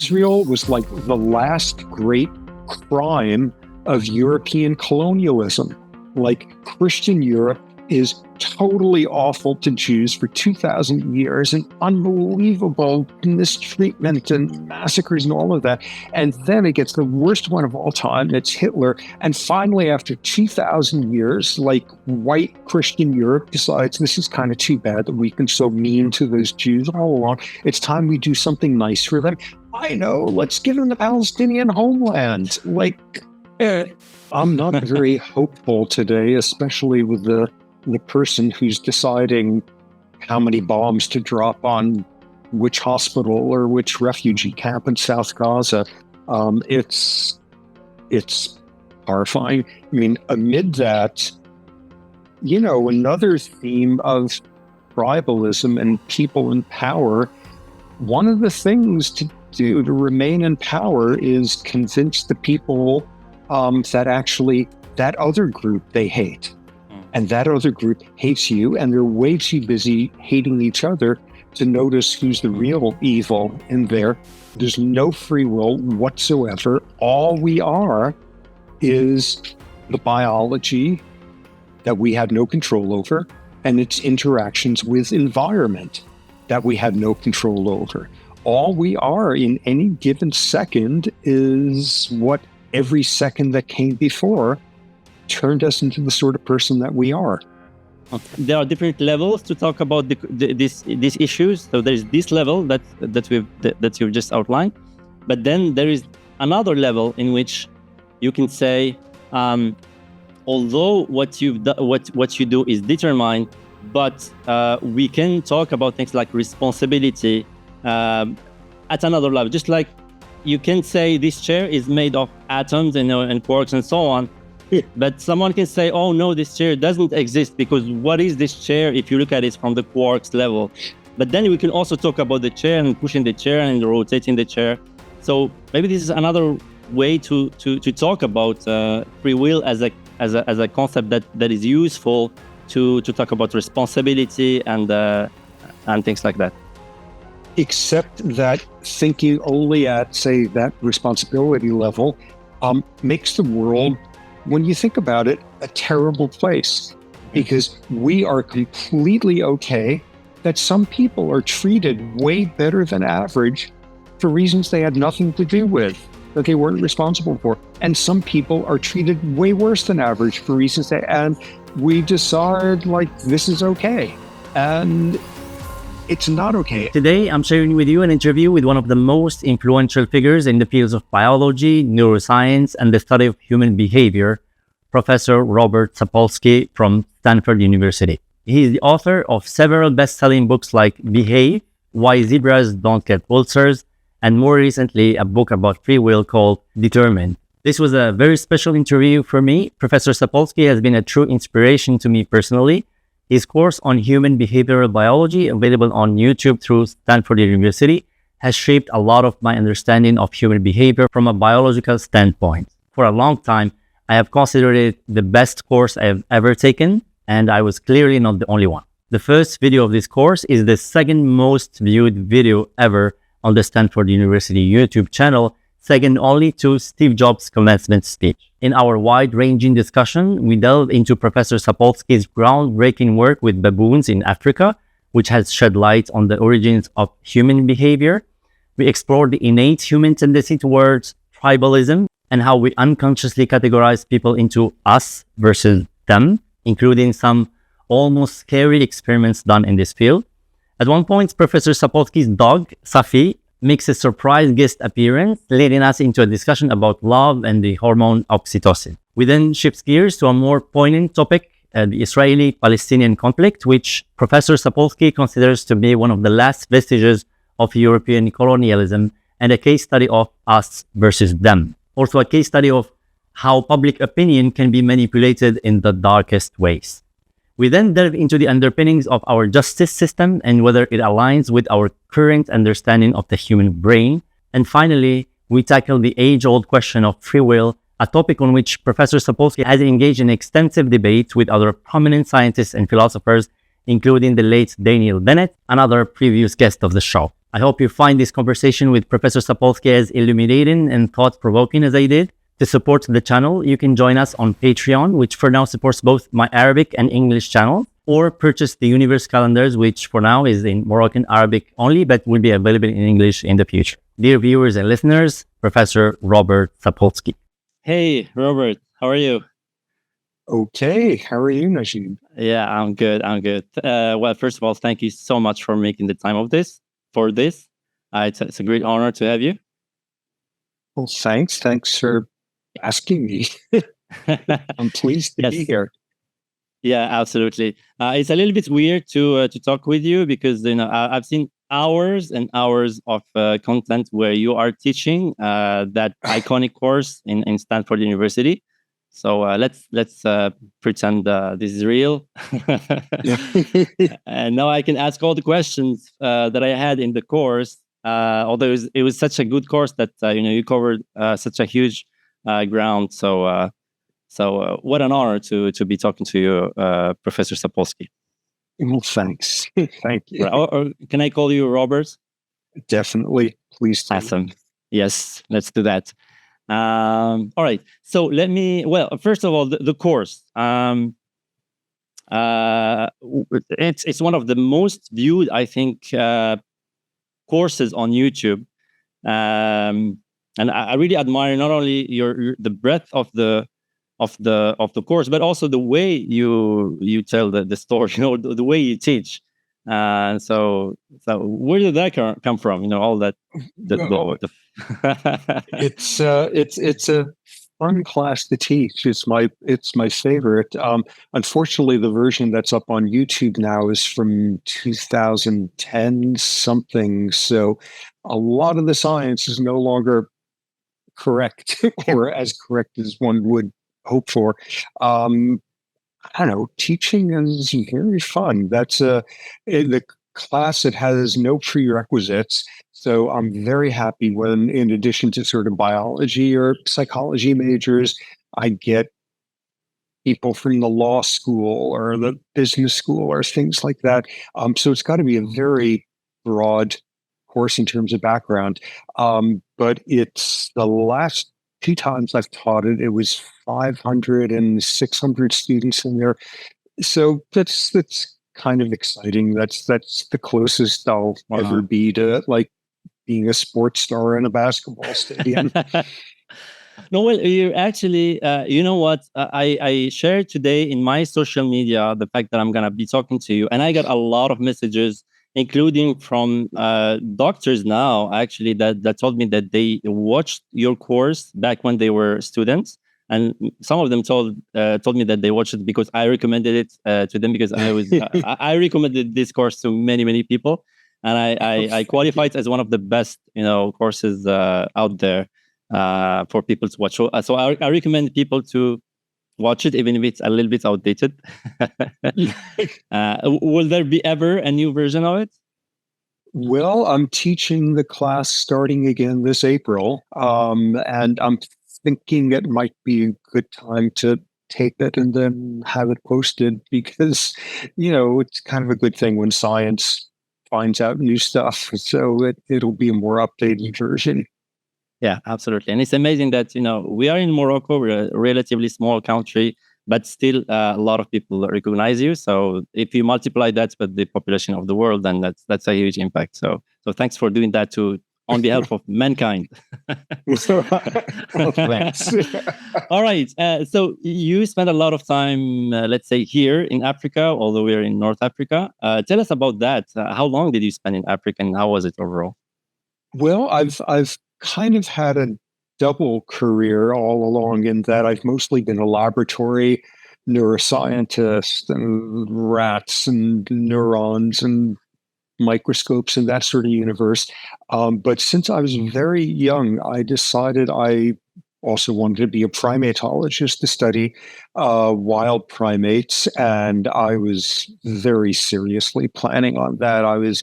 Israel was like the last great crime of European colonialism. Like Christian Europe is totally awful to Jews for 2,000 years and unbelievable mistreatment and massacres and all of that. And then it gets the worst one of all time. It's Hitler. And finally, after 2,000 years, like white Christian Europe decides this is kind of too bad that we've been so mean to those Jews all along. It's time we do something nice for them. I know, let's give them the Palestinian homeland. I'm not very hopeful today, especially with the person who's deciding how many bombs to drop on which hospital or which refugee camp in South Gaza. It's horrifying. I mean, amid that, another theme of tribalism and people in power, one of the things to do to remain in power is convince the people that actually that other group they hate. And that other group hates you, and they're way too busy hating each other to notice who's the real evil in there. There's no free will whatsoever. All we are is the biology that we have no control over, and its interactions with environment that we have no control over. All we are in any given second is what every second that came before turned us into the sort of person that we are. Okay. There are different levels to talk about these issues. So there is this level that you've just outlined, but then there is another level in which you can say, although what you do is determined, but we can talk about things like responsibility at another level. Just like you can say this chair is made of atoms and quarks and so on. But someone can say, oh no, this chair doesn't exist because what is this chair if you look at it from the quarks level? But then we can also talk about the chair and pushing the chair and rotating the chair. So maybe this is another way to talk about free will as a concept that is useful to talk about responsibility and things like that. Except that thinking only at, say, that responsibility level makes the world, when you think about it, a terrible place, because we are completely okay that some people are treated way better than average for reasons they had nothing to do with, that they weren't responsible for. And some people are treated way worse than average for reasons and we decide like this is okay. And it's not okay. Today, I'm sharing with you an interview with one of the most influential figures in the fields of biology, neuroscience, and the study of human behavior, Professor Robert Sapolsky from Stanford University. He is the author of several best-selling books like Behave, Why Zebras Don't Get Ulcers, and more recently, a book about free will called Determined. This was a very special interview for me. Professor Sapolsky has been a true inspiration to me personally. His course on human behavioral biology, available on YouTube through Stanford University, has shaped a lot of my understanding of human behavior from a biological standpoint. For a long time, I have considered it the best course I have ever taken, and I was clearly not the only one. The first video of this course is the second most viewed video ever on the Stanford University YouTube channel, second only to Steve Jobs' commencement speech. In our wide-ranging discussion, we delve into Professor Sapolsky's groundbreaking work with baboons in Africa, which has shed light on the origins of human behavior. We explore the innate human tendency towards tribalism and how we unconsciously categorize people into us versus them, including some almost scary experiments done in this field. At one point, Professor Sapolsky's dog, Safi, makes a surprise guest appearance, leading us into a discussion about love and the hormone oxytocin. We then shift gears to a more poignant topic, the Israeli-Palestinian conflict, which Professor Sapolsky considers to be one of the last vestiges of European colonialism and a case study of us versus them. Also a case study of how public opinion can be manipulated in the darkest ways. We then delve into the underpinnings of our justice system and whether it aligns with our current understanding of the human brain. And finally, we tackle the age-old question of free will, a topic on which Professor Sapolsky has engaged in extensive debate with other prominent scientists and philosophers, including the late Daniel Dennett, another previous guest of the show. I hope you find this conversation with Professor Sapolsky as illuminating and thought-provoking as I did. To support the channel, you can join us on Patreon, which for now supports both my Arabic and English channel, or purchase the Universe calendars, which for now is in Moroccan Arabic only, but will be available in English in the future. Dear viewers and listeners, Professor Robert Sapolsky. Hey, Robert, how are you? Okay, how are you, Najib? Yeah, I'm good. Well, first of all, thank you so much for making the time for this. It's a great honor to have you. Well, thanks for asking me. I'm pleased to be here. Yeah, absolutely. It's a little bit weird to talk with you because I've seen hours and hours of content where you are teaching that iconic course in Stanford University. So let's pretend this is real, and now I can ask all the questions that I had in the course. Although it was such a good course that you covered such a huge ground. So what an honor to be talking to you, Professor Sapolsky. Well, thanks. Thank you. Or can I call you Robert? Definitely. Please do. Awesome. Yes, let's do that. All right. So first of all, the course. It's one of the most viewed, I think, courses on YouTube. And I really admire not only the breadth of the course, but also the way you tell the story, the way you teach. So where did that come from? All that. It's a fun class to teach. It's my favorite. Unfortunately, the version that's up on YouTube now is from 2010 something. So a lot of the science is no longer correct or as correct as one would hope for. I don't know. Teaching is very fun. That's the class. It has no prerequisites. So I'm very happy when, in addition to sort of biology or psychology majors, I get people from the law school or the business school or things like that. So it's got to be a very broad course in terms of background. But it's the last 2 times I've taught it, it was 500 and 600 students in there. So that's kind of exciting. That's the closest I'll ever be to like being a sports star in a basketball stadium. No, well, you actually, you know what? I shared today in my social media the fact that I'm going to be talking to you. And I got a lot of messages, including from doctors now, actually, that told me that they watched your course back when they were students. And some of them told me that they watched it because I recommended it to them, because I recommended this course to many people. And I qualified as one of the best, courses out there for people to watch. So I recommend people to watch it, even if it's a little bit outdated. Will there be ever a new version of it? Well, I'm teaching the class starting again this April, and I'm thinking it might be a good time to tape it and then have it posted, because, it's kind of a good thing when science finds out new stuff. So it'll be a more updated version. Yeah, absolutely. And it's amazing that, we are in Morocco, we're a relatively small country, but still a lot of people recognize you. So if you multiply that with the population of the world, then that's a huge impact. So thanks for doing that on behalf of mankind. Well, thanks. All right. So you spend a lot of time, let's say, here in Africa, although we're in North Africa. Tell us about that. How long did you spend in Africa, and how was it overall? Well, I've kind of had a double career all along, in that I've mostly been a laboratory neuroscientist and rats and neurons and microscopes and that sort of universe. But since I was very young, I decided I also wanted to be a primatologist to study wild primates. And I was very seriously planning on that. I was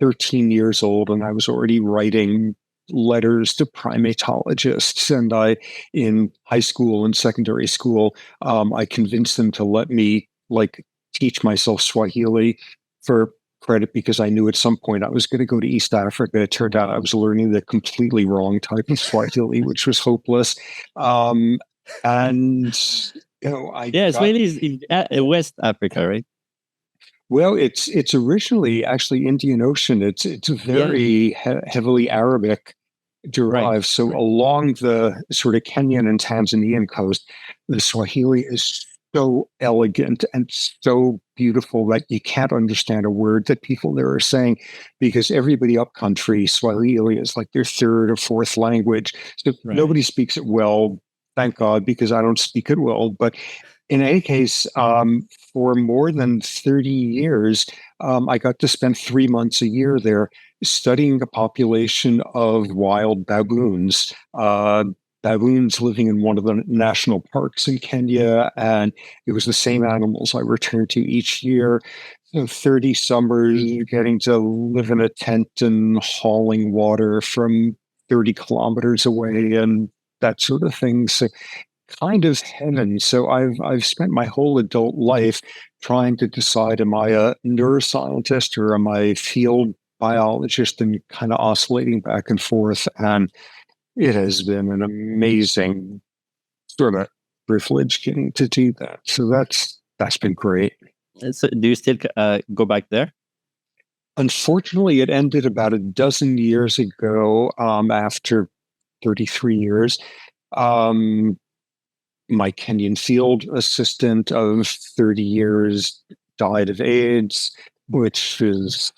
13 years old and I was already writing letters to primatologists. And in high school and secondary school, I convinced them to let me teach myself Swahili for credit because I knew at some point I was going to go to East Africa. It turned out I was learning the completely wrong type of Swahili, which was hopeless. And I Yeah, got. Swahili is in West Africa, right? Well, it's originally actually Indian Ocean. It's very heavily Arabic derived. Right. So along the sort of Kenyan and Tanzanian coast, the Swahili is so elegant and so beautiful that you can't understand a word that people there are saying because everybody upcountry, Swahili is like their third or fourth language. So nobody speaks it well, thank God, because I don't speak it well. But in any case, for more than 30 years, I got to spend 3 months a year there studying the population of wild baboons. Baboons living in one of the national parks in Kenya, and it was the same animals I returned to each year. 30 summers, getting to live in a tent and hauling water from 30 kilometers away and that sort of thing. So kind of heaven. So I've spent my whole adult life trying to decide, am I a neuroscientist or am I a field biologist, and kind of oscillating back and forth. And it has been an amazing sort of privilege getting to do that. So that's been great. So do you still go back there? Unfortunately, it ended about a dozen years ago, after 33 years. My Kenyan field assistant of 30 years died of AIDS, which is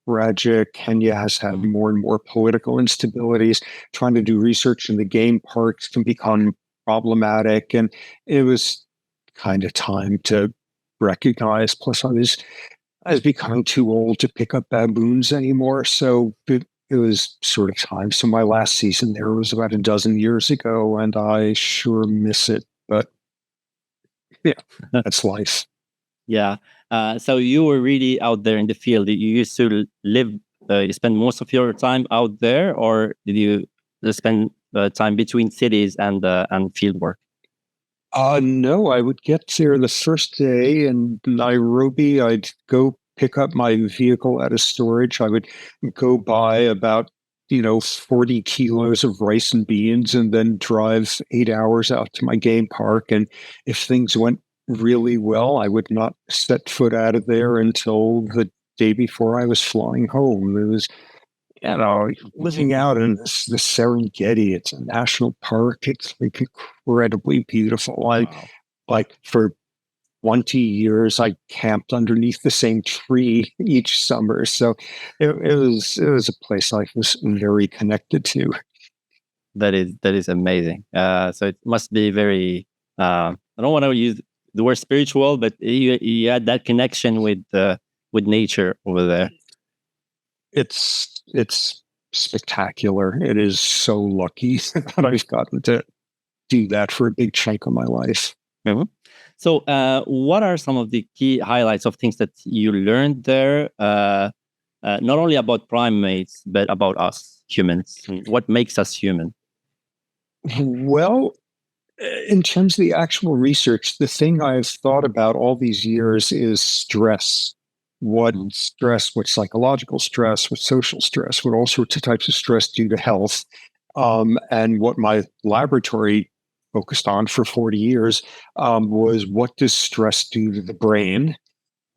tragic. Kenya has had more and more political instabilities. Trying to do research in the game parks can become problematic. And it was kind of time to recognize. Plus, I was becoming too old to pick up baboons anymore. So it was sort of time. So my last season there was about a dozen years ago, and I sure miss it. But yeah, that's life. Yeah. So you were really out there in the field. You used to live, you spend most of your time out there, or did you spend time between cities and field work? No, I would get there the first day in Nairobi. I'd go pick up my vehicle at a storage. I would go buy about 40 kilos of rice and beans and then drive 8 hours out to my game park. And if things went really well, I would not set foot out of there until the day before I was flying home. It was, living out in the Serengeti. It's a national park. It's like incredibly beautiful. Like for 20 years, I camped underneath the same tree each summer. So it was a place I was very connected to. That is amazing. So it must be very. I don't want to use the word spiritual, but you had that connection with nature over there. It's spectacular. It is so lucky that I've gotten to do that for a big chunk of my life. Mm-hmm. So, what are some of the key highlights of things that you learned there? Not only about primates, but about us humans. What makes us human? Well, in terms of the actual research, the thing I've thought about all these years is stress. What stress, what psychological stress, what social stress, what all sorts of types of stress do to health. And what my laboratory focused on for 40 years was what does stress do to the brain?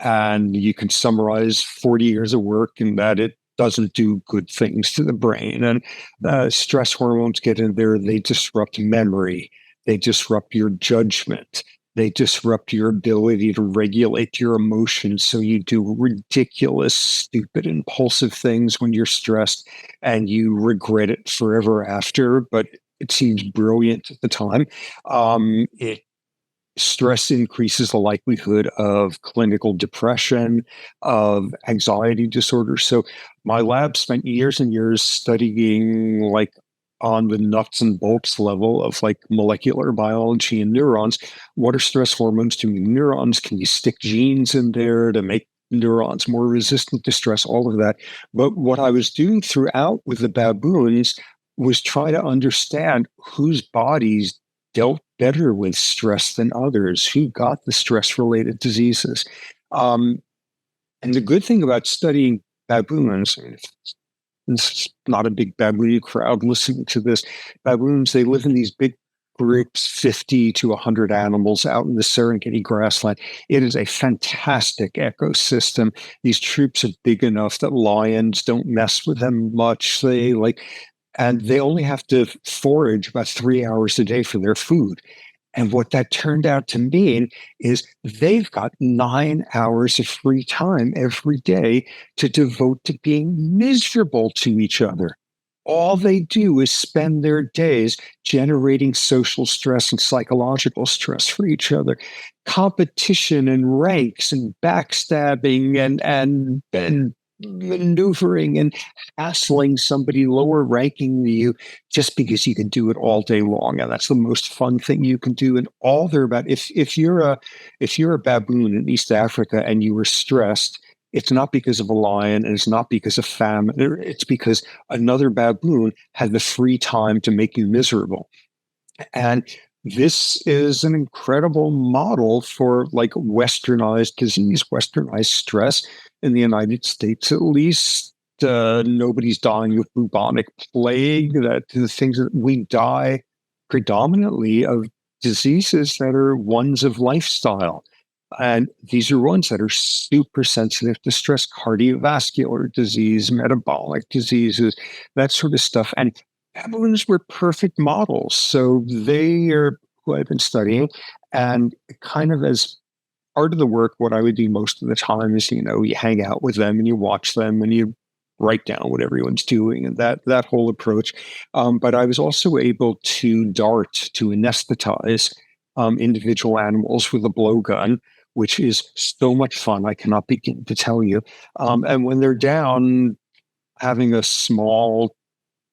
And you can summarize 40 years of work in that it doesn't do good things to the brain. And stress hormones get in there, they disrupt memory, they disrupt your judgment, they disrupt your ability to regulate your emotions. So you do ridiculous, stupid, impulsive things when you're stressed and you regret it forever after, but it seems brilliant at the time. Stress increases the likelihood of clinical depression, of anxiety disorders. So my lab spent years and years studying like on the nuts and bolts level of like molecular biology and neurons. What are stress hormones doing? Neurons, can you stick genes in there to make neurons more resistant to stress? All of that. But what I was doing throughout with the baboons was try to understand whose bodies dealt better with stress than others, who got the stress related diseases. And the good thing about studying baboons, I mean, it's not a big baboon crowd listening to this. Baboons, they live in these big groups, 50 to 100 animals out in the Serengeti grassland. It is a fantastic ecosystem. These troops are big enough that lions don't mess with them much. And they only have to forage about 3 hours a day for their food. And what that turned out to mean is they've got 9 hours of free time every day to devote to being miserable to each other. All they do is spend their days generating social stress and psychological stress for each other, competition and ranks and backstabbing and maneuvering and hassling somebody lower ranking than you just because you can do it all day long, and that's the most fun thing you can do. And all they're about, if you're a baboon in East Africa and you were stressed, it's not because of a lion and it's not because of famine. It's because another baboon had the free time to make you miserable. And this is an incredible model for like westernized disease, westernized stress in the United States, at least. Nobody's dying of bubonic plague. That the things that we die predominantly of diseases that are ones of lifestyle. And these are ones that are super sensitive to stress, cardiovascular disease, metabolic diseases, that sort of stuff. And baboons were perfect models. So they are who I've been studying. And kind of as part of the work, what I would do most of the time is, you hang out with them and you watch them and you write down what everyone's doing and that whole approach. But I was also able to anesthetize individual animals with a blowgun, which is so much fun. I cannot begin to tell you. And when they're down, having a small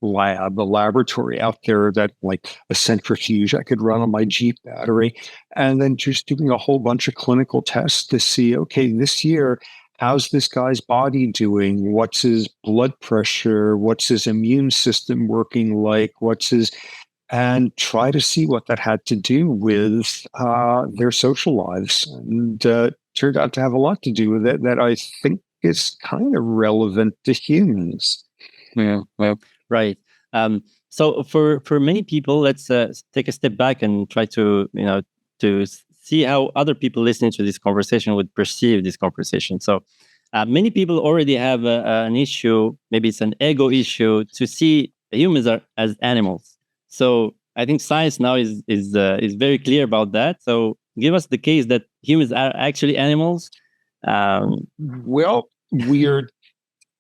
lab, a laboratory out there that like a centrifuge I could run on my Jeep battery, and then just doing a whole bunch of clinical tests to see, okay, this year, how's this guy's body doing? What's his blood pressure? What's his immune system working like? And try to see what that had to do with their social lives. And turned out to have a lot to do with it that I think is kind of relevant to humans. Yeah, well, right. So for many people, let's take a step back and try to see how other people listening to this conversation would perceive this conversation. So many people already have an issue, maybe it's an ego issue, to see humans as animals. So I think science now is very clear about that. So give us the case that humans are actually animals. Well, we're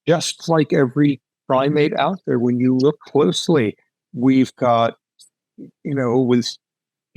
just like every primate out there. When you look closely, we've got, with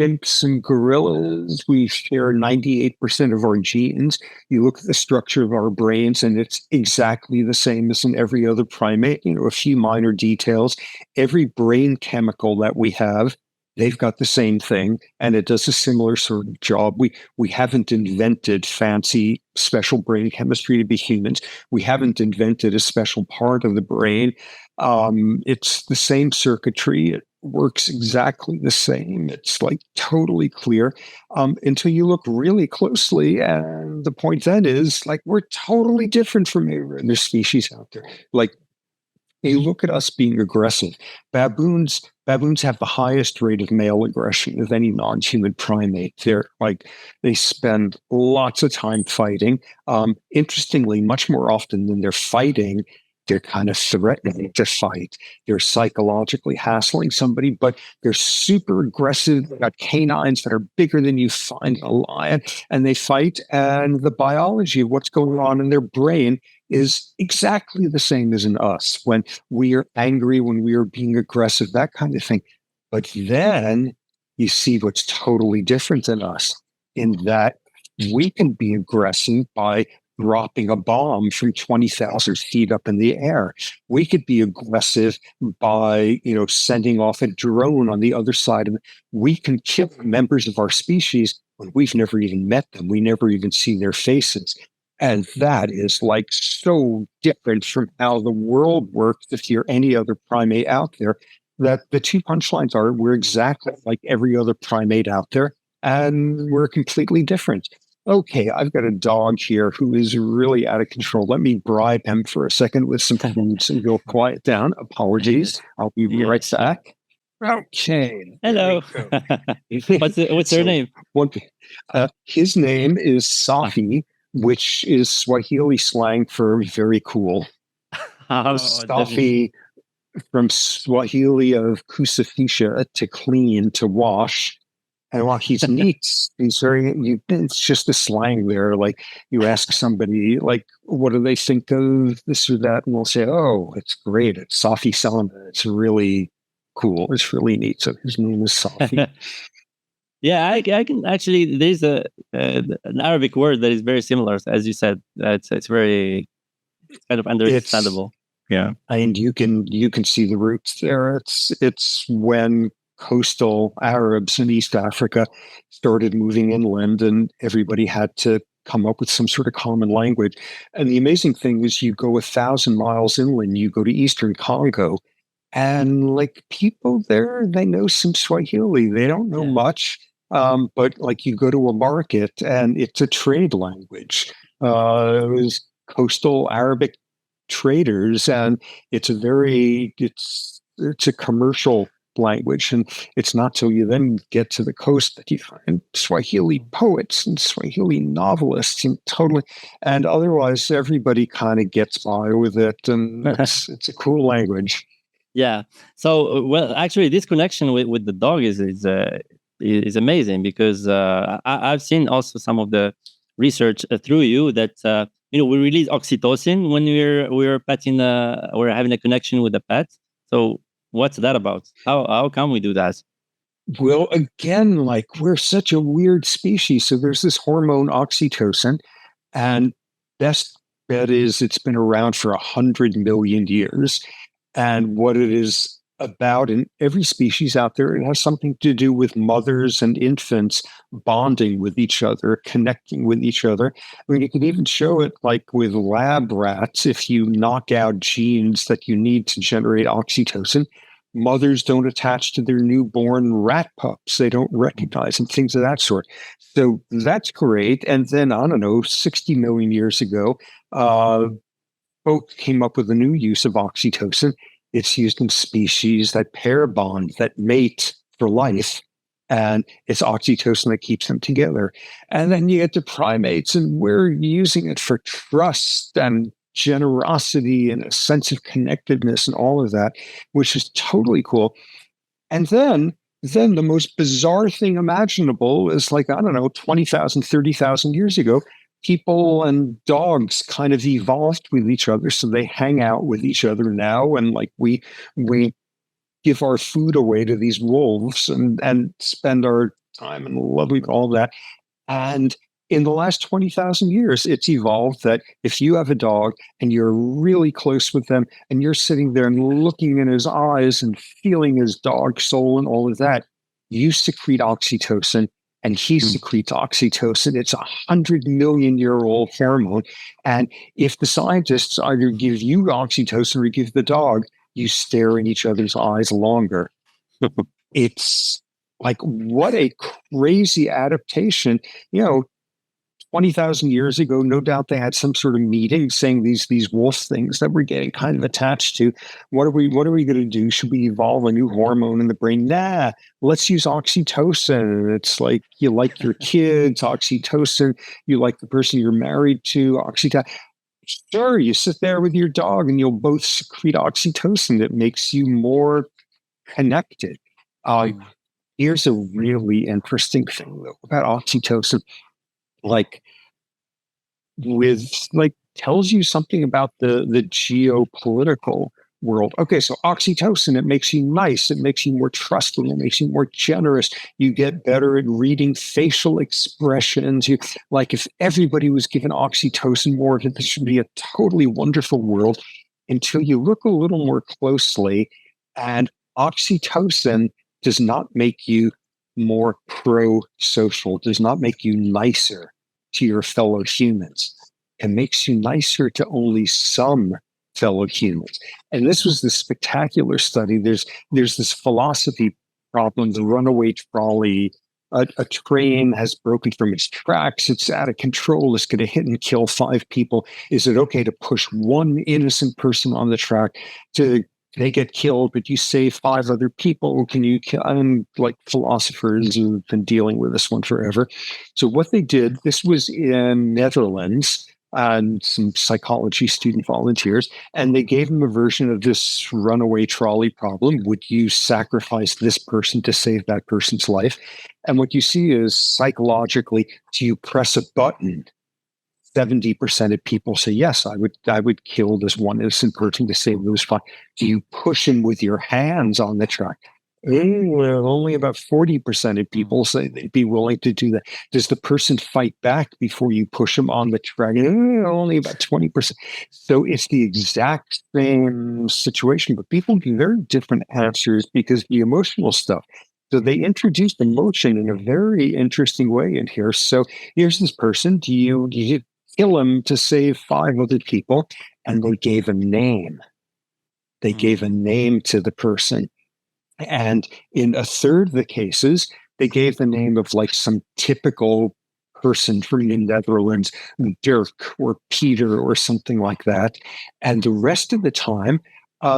chimps and gorillas, we share 98% of our genes. You look at the structure of our brains, and it's exactly the same as in every other primate. A few minor details. Every brain chemical that we have, they've got the same thing, and it does a similar sort of job. We haven't invented fancy special brain chemistry to be humans. We haven't invented a special part of the brain. It's the same circuitry. It works exactly the same. It's like totally clear until you look really closely. And the point then is like we're totally different from every other species out there. Like you look at us being aggressive. Baboons have the highest rate of male aggression of any non-human primate. They spend lots of time fighting. Interestingly, much more often than they're fighting, they're kind of threatening to fight. They're psychologically hassling somebody, but they're super aggressive. They've got canines that are bigger than you find in a lion, and they fight. And the biology of what's going on in their brain is exactly the same as in us. When we are angry, when we are being aggressive, that kind of thing. But then you see what's totally different than us in that we can be aggressive by dropping a bomb from 20,000 feet up in the air. We could be aggressive by, sending off a drone on the other side of it. We can kill members of our species when we've never even met them. We never even see their faces. And that is like so different from how the world works if you're any other primate out there, that the two punchlines are we're exactly like every other primate out there, and we're completely different. Okay, I've got a dog here who is really out of control. Let me bribe him for a second with some foods and he'll quiet down. Apologies. I'll be right Yes. back. Okay, there we Hello. go. What's her So, name? his name is Ah, Safi, which is Swahili slang for very cool. oh, definitely. Safi from Swahili of kusafisha, to clean, to wash. And while he's neat, he's very, it's just a slang there. Like you ask somebody, like, what do they think of this or that? And they'll say, oh, it's great. It's Safi Salama. It's really cool. It's really neat. So his name is Safi. Yeah, I can actually. There's an Arabic word that is very similar, as you said. It's very kind of It's understandable. Yeah. and you can see the roots there. It's when coastal Arabs in East Africa started moving inland, and everybody had to come up with some sort of common language. And the amazing thing is, you go 1,000 miles inland, you go to Eastern Congo, and like people there, they know some Swahili. They don't know Yeah. much, but like you go to a market, and it's a trade language. It was coastal Arabic traders, and it's a commercial language, and it's not till you then get to the coast that you find Swahili poets and Swahili novelists, and otherwise everybody kind of gets by with it, and it's a cool language. Yeah. So, well, actually, this connection with the dog is amazing because I've seen also some of the research through you that we release oxytocin when we're petting we're having a connection with the pet. So, what's that about? How come we do that? Well, again, like we're such a weird species, so there's this hormone oxytocin, and best bet is it's been around for 100 million years. And what it is about in every species out there, it has something to do with mothers and infants bonding with each other, connecting with each other. I mean, you can even show it like with lab rats. If you knock out genes that you need to generate oxytocin, mothers don't attach to their newborn rat pups. They don't recognize and things of that sort. So that's great. And then, I don't know, 60 million years ago, folks came up with a new use of oxytocin. It's used in species that pair bond, that mate for life. And it's oxytocin that keeps them together. And then you get to primates, and we're using it for trust and generosity and a sense of connectedness and all of that, which is totally cool. And then the most bizarre thing imaginable is, like, I don't know, 20,000, 30,000 years ago, people and dogs kind of evolved with each other. So they hang out with each other now. And like we give our food away to these wolves and spend our time and loving all that. And in the last 20,000 years, it's evolved that if you have a dog and you're really close with them and you're sitting there and looking in his eyes and feeling his dog soul and all of that, you secrete oxytocin and he Hmm. secretes oxytocin. It's 100 million-year-old hormone. And if the scientists either give you oxytocin or give the dog, you stare in each other's eyes longer. It's like, what a crazy adaptation. You know, 20,000 years ago, no doubt they had some sort of meeting saying these wolf things that we're getting kind of attached to. What are we going to do? Should we evolve a new hormone in the brain? Nah, let's use oxytocin. It's like you like your kids, oxytocin. You like the person you're married to, oxytocin. Sure, you sit there with your dog and you'll both secrete oxytocin that makes you more connected. Uh, Hmm. Here's a really interesting thing though about oxytocin. Like, with like tells you something about the geopolitical world. Okay, so oxytocin, it makes you nice, it makes you more trusting, it makes you more generous. You get better at reading facial expressions. You like, if everybody was given oxytocin more of it, this would be a totally wonderful world. Until you look a little more closely, and oxytocin does not make you more pro-social, does not make you nicer to your fellow humans. It makes you nicer to only some fellow humans. And this was the spectacular study. There's this philosophy problem, the runaway trolley a train has broken from its tracks, it's out of control, it's going to hit and kill 5 people. Is it okay to push one innocent person on the track to they get killed, but you save 5 other people? Can you kill? And like philosophers who've been dealing with this one forever. So what they did, this was in Netherlands, and some psychology student volunteers, and they gave them a version of this runaway trolley problem. Would you sacrifice this person to save that person's life? And what you see is psychologically, do you press a button? 70% of people say, yes, I would kill this one innocent person to save those 5. Do you push him with your hands on the track? Only about 40% of people say they'd be willing to do that. Does the person fight back before you push them on the track? Only about 20%. So it's the exact same situation, but people give very different answers because the emotional stuff. So they introduced emotion in a very interesting way in here. So here's this person. Do you kill him to save 5 other people? And they gave a name. They gave a name to the person. And in a third of the cases, they gave the name of like some typical person from the Netherlands, Dirk or Peter or something like that. And the rest of the time,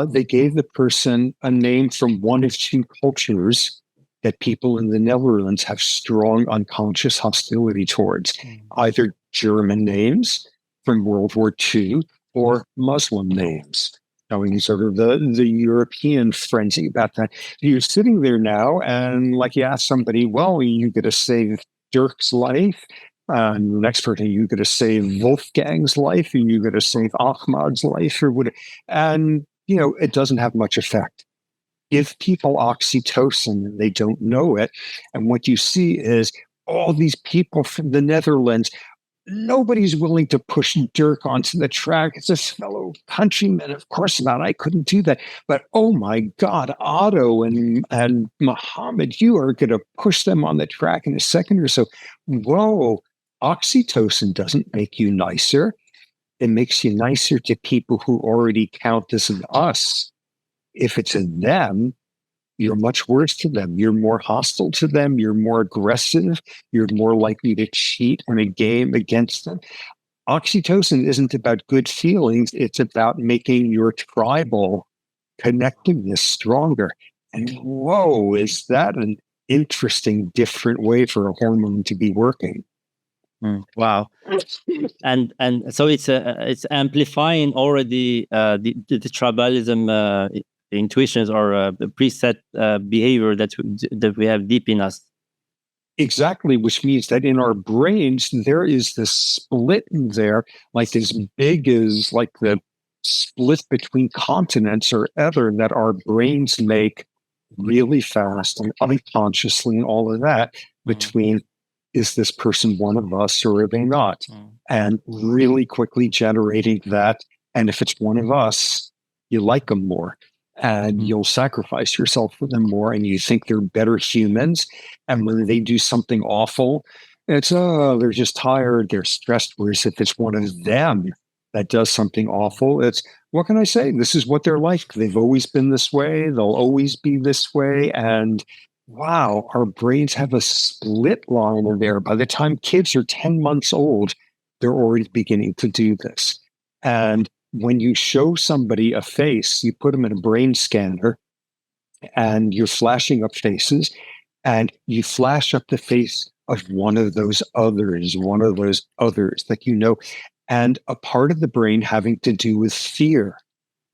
they gave the person a name from one of 2 cultures that people in the Netherlands have strong unconscious hostility towards, either German names from World War II or Muslim names. Showing sort of the European frenzy about that. You're sitting there now, and like you ask somebody, well, you got to save Dirk's life. The next person, you got to save Wolfgang's life, and you got to save Ahmad's life, or whatever. And it doesn't have much effect. Give people oxytocin, and they don't know it. And what you see is all these people from the Netherlands. Nobody's willing to push Dirk onto the track. It's a fellow countryman. Of course not. I couldn't do that. But oh my God, Otto and Muhammad, you are going to push them on the track in a second or so. Whoa, oxytocin doesn't make you nicer. It makes you nicer to people who already count as an us. If it's in them, you're much worse to them. You're more hostile to them. You're more aggressive. You're more likely to cheat in a game against them. Oxytocin isn't about good feelings. It's about making your tribal connectedness stronger. And whoa, is that an interesting, different way for a hormone to be working? Wow. And so it's amplifying already the tribalism intuitions or preset behavior that we have deep in us. Exactly, which means that in our brains, there is this split in there, like as big as like the split between continents or ever that our brains make really fast and unconsciously and all of that between is this person one of us or are they not? And really quickly generating that. And if it's one of us, you like them more. And you'll sacrifice yourself for them more, and you think they're better humans. And when they do something awful, it's, they're just tired, they're stressed. Whereas if it's one of them that does something awful, it's, what can I say? This is what they're like. They've always been this way. They'll always be this way. And wow, our brains have a split line in there. By the time kids are 10 months old, they're already beginning to do this. And when you show somebody a face, you put them in a brain scanner and you're flashing up faces and you flash up the face of one of those others that and a part of the brain having to do with fear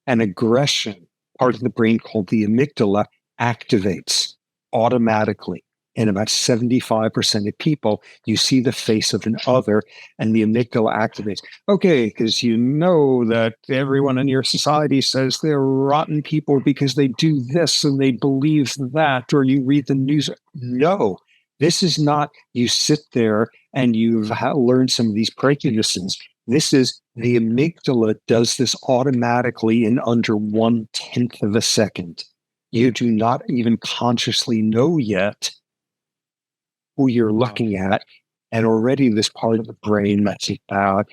and aggression, part of the brain called the amygdala activates automatically. In about 75% of people, you see the face of an other and the amygdala activates. Okay, because you know that everyone in your society says they're rotten people because they do this and they believe that, or you read the news. No, this is not you sit there and you've learned some of these prejudices. This is the amygdala does this automatically in under 1/10 of a second. You do not even consciously know yet who you're looking at, and already this part of the brain that's about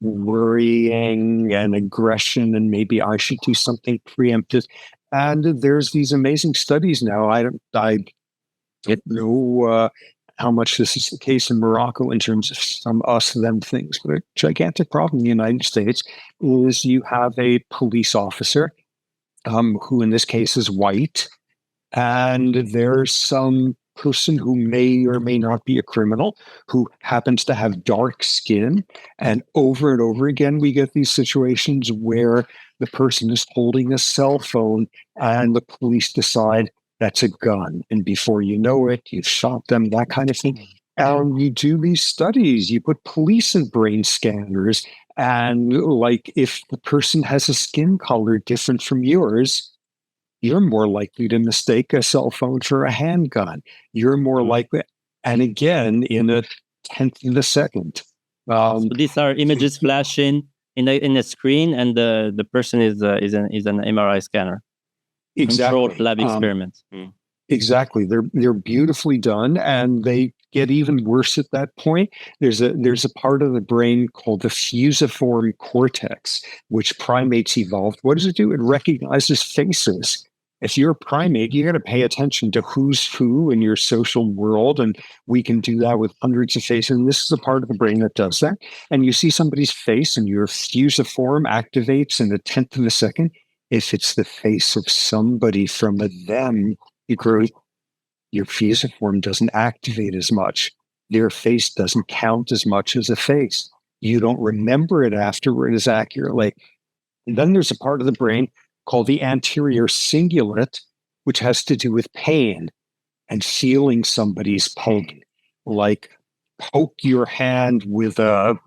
worrying and aggression, and maybe I should do something preemptive. And there's these amazing studies now. I get no how much this is the case in Morocco in terms of some us-them things, but a gigantic problem in the United States is you have a police officer who in this case is white, and there's some person who may or may not be a criminal who happens to have dark skin. And over again, we get these situations where the person is holding a cell phone and the police decide that's a gun. And before you know it, you've shot them, that kind of thing. And you do these studies, you put police in brain scanners. And like if the person has a skin color different from yours, you're more likely to mistake a cell phone for a handgun. You're more likely, and again, in a tenth of a second. So these are images flashing in a screen, and the person is an MRI scanner. Exactly. Controlled lab experiments. Exactly. They're beautifully done, and they get even worse at that point. There's a part of the brain called the fusiform cortex, which primates evolved. What does it do? It recognizes faces. If you're a primate, you got to pay attention to who's who in your social world, and we can do that with hundreds of faces. And this is a part of the brain that does that. And you see somebody's face, and your fusiform activates in a tenth of a second. If it's the face of somebody from a them, your fusiform doesn't activate as much. Their face doesn't count as much as a face. You don't remember it afterward as accurately. And then there's a part of the brain called the anterior cingulate, which has to do with pain and feeling somebody's pain. Like poke your hand with a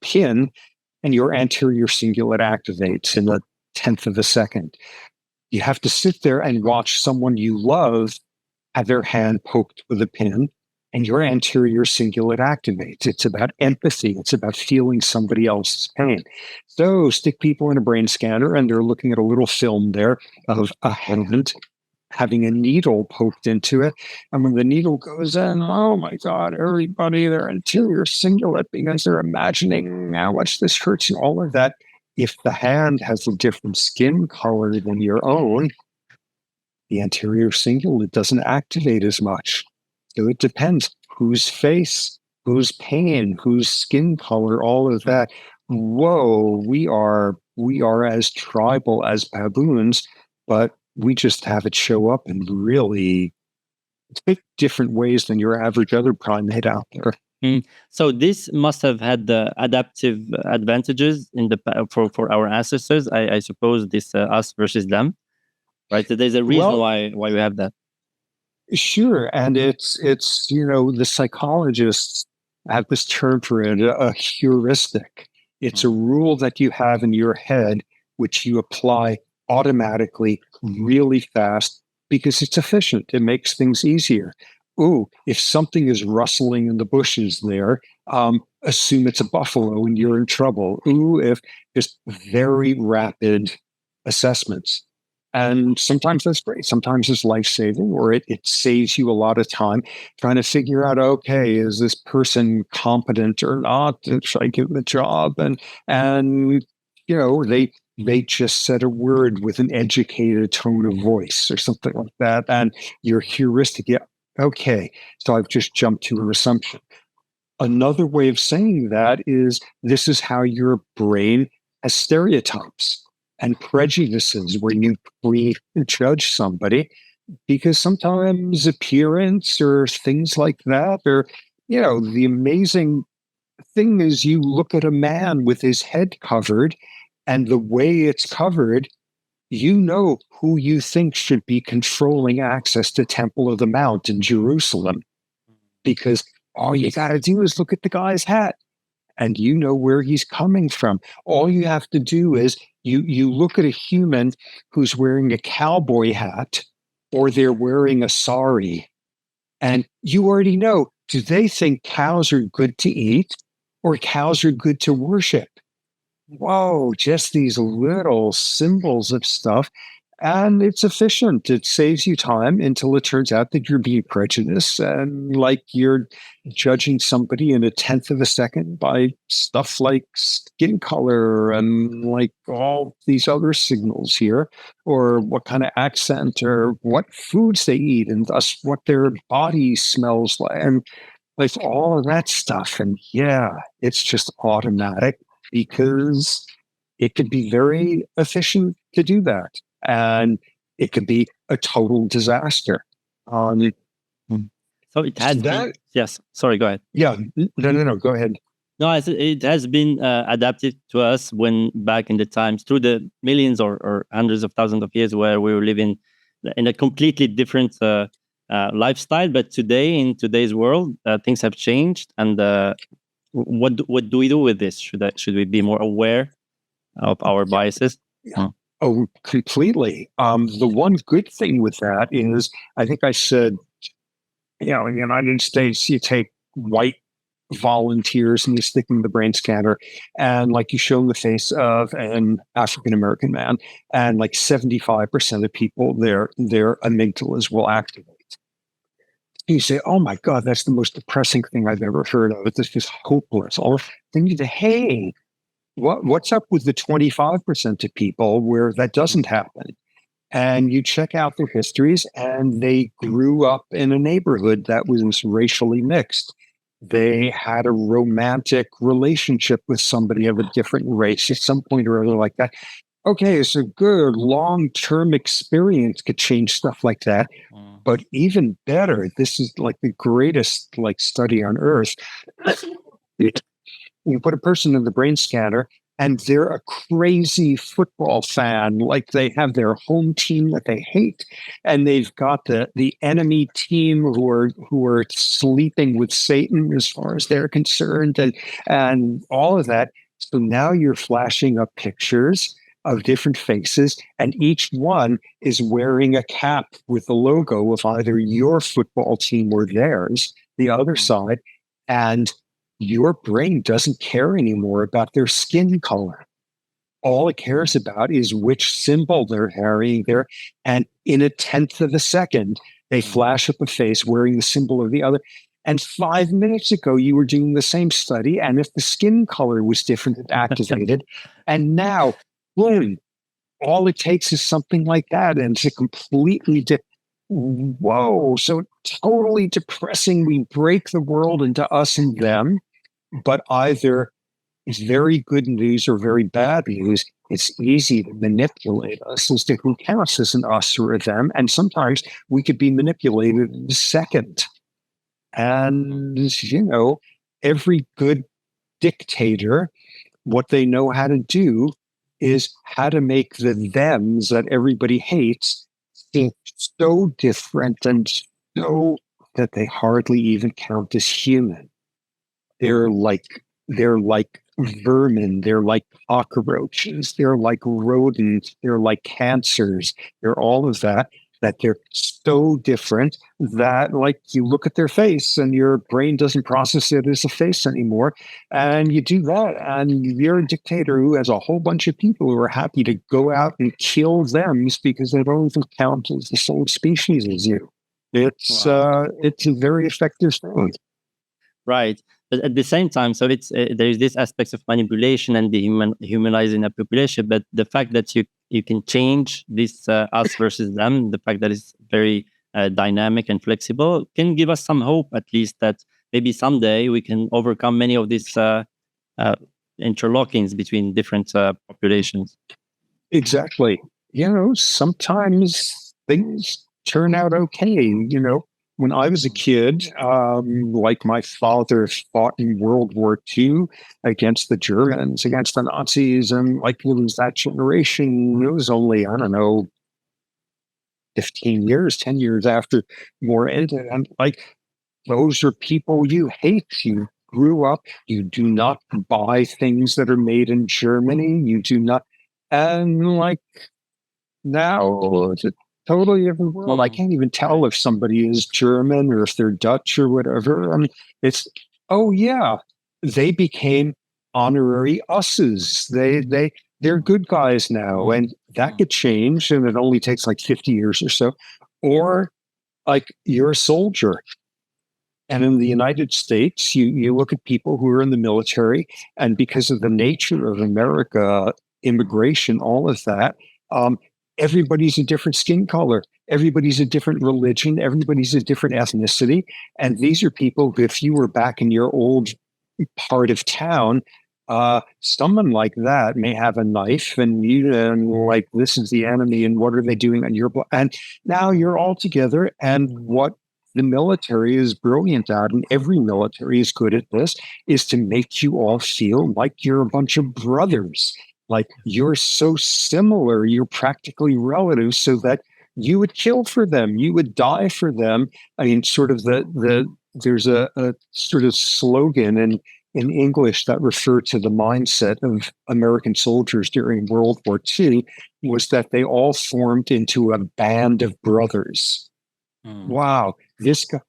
pin, and your anterior cingulate activates in a tenth of a second. You have to sit there and watch someone you love have their hand poked with a pin, and your anterior cingulate activates. It's about empathy. It's about feeling somebody else's pain. So stick people in a brain scanner, and they're looking at a little film there of a hand having a needle poked into it. And when the needle goes in, oh my God, everybody, their anterior cingulate, because they're imagining how much this hurts and all of that. If the hand has a different skin color than your own, the anterior cingulate doesn't activate as much. So it depends whose face, whose pain, whose skin color, all of that. Whoa, we are as tribal as baboons, but we just have it show up in really different ways than your average other primate out there. So this must have had the adaptive advantages in for our ancestors. I suppose this us versus them, right? So there's a reason why we have that. Sure, and it's the psychologists have this term for it, a heuristic. It's a rule that you have in your head, which you apply automatically, really fast, because it's efficient. It makes things easier. Ooh, if something is rustling in the bushes there, assume it's a buffalo and you're in trouble. Ooh, if just very rapid assessments. And sometimes that's great. Sometimes it's life-saving, or it saves you a lot of time trying to figure out, okay, is this person competent or not? Should I give them a job? And they just said a word with an educated tone of voice or something like that. And your heuristic, yeah, okay, so I've just jumped to an assumption. Another way of saying that is this is how your brain has stereotypes and prejudices when you prejudge somebody, because sometimes appearance or things like that, or, the amazing thing is you look at a man with his head covered, and the way it's covered, you know who you think should be controlling access to Temple of the Mount in Jerusalem, because all you got to do is look at the guy's hat and you know where he's coming from. All you have to do is you look at a human who's wearing a cowboy hat, or they're wearing a sari, and you already know, do they think cows are good to eat or cows are good to worship? Whoa, just these little symbols of stuff. And it's efficient. It saves you time until it turns out that you're being prejudiced and like you're judging somebody in a tenth of a second by stuff like skin color and like all these other signals here, or what kind of accent or what foods they eat and thus what their body smells like. And like all of that stuff. And yeah, it's just automatic because it could be very efficient to do that. And it could be a total disaster. Um, So it has been, yes, sorry, go ahead. Yeah, no, go ahead. No, it has been adapted to us when back in the times through the millions or hundreds of thousands of years where we were living in a completely different lifestyle. But today, in today's world, things have changed. And what do we do with this? Should we be more aware of our biases? Yeah. Oh, completely. The one good thing with that is, I think I said, in the United States, you take white volunteers and you stick them in the brain scanner, and like you show the face of an African American man, and like 75% of people, their amygdalas will activate. You say, "Oh my God, that's the most depressing thing I've ever heard of. It's just hopeless." Or then you say, "Hey, what's up with the 25% of people where that doesn't happen?" And you check out their histories, and they grew up in a neighborhood that was racially mixed. They had a romantic relationship with somebody of a different race at some point or other, like that. Okay, so good long-term experience could change stuff like that. But even better, this is like the greatest like study on earth. You put a person in the brain scanner and they're a crazy football fan, like they have their home team that they hate, and they've got the enemy team who are sleeping with Satan as far as they're concerned, and all of that. So now you're flashing up pictures of different faces, and each one is wearing a cap with the logo of either your football team or theirs, the other side, and your brain doesn't care anymore about their skin color. All it cares about is which symbol they're carrying there. And in a tenth of a second, they flash up a face wearing the symbol of the other. And 5 minutes ago, you were doing the same study. And if the skin color was different, it activated. And now, boom, all it takes is something like that. And it's a completely different. Whoa, so totally depressing. We break the world into us and them, but either it's very good news or very bad news. It's easy to manipulate us as to who counts as an us or a them, and sometimes we could be manipulated in a second. And, every good dictator, what they know how to do is how to make the thems that everybody hates seem so different and so that they hardly even count as human. They're like vermin, they're like cockroaches, they're like rodents, they're like cancers, they're all of that they're so different that like you look at their face and your brain doesn't process it as a face anymore. And you do that and you're a dictator who has a whole bunch of people who are happy to go out and kill them because they don't even count as the same species as you. It's a very effective thing. Right. But at the same time, so it's there's this aspects of manipulation and humanizing a population. But the fact that you can change this us versus them, the fact that it's very dynamic and flexible, can give us some hope, at least, that maybe someday we can overcome many of these interlockings between different populations. Exactly. Sometimes things turn out okay. When I was a kid, like my father fought in World War II against the Germans, against the Nazis, and like it was that generation. It was only, 15 years, 10 years after the war ended. And like, those are people you hate. You grew up, you do not buy things that are made in Germany. You do not. And like, now it's a totally different world. I can't even tell if somebody is German or if they're Dutch or whatever. I mean, it's, oh yeah, they became honorary us's. They're good guys now, and that could change, and it only takes like 50 years or so. Or like you're a soldier. And in the United States, you look at people who are in the military, and because of the nature of America, immigration, all of that, everybody's a different skin color. everybody's a different religion, everybody's a different ethnicity. And these are people who, if you were back in your old part of town, someone like that may have a knife, and you like, this is the enemy, and what are they doing on your block? And now you're all together. And what the military is brilliant at, and every military is good at this, is to make you all feel like you're a bunch of brothers. Like, you're so similar, you're practically relatives, so that you would kill for them, you would die for them. I mean, sort of there's a sort of slogan in English that referred to the mindset of American soldiers during World War II, was that they all formed into a band of brothers. Wow, this guy.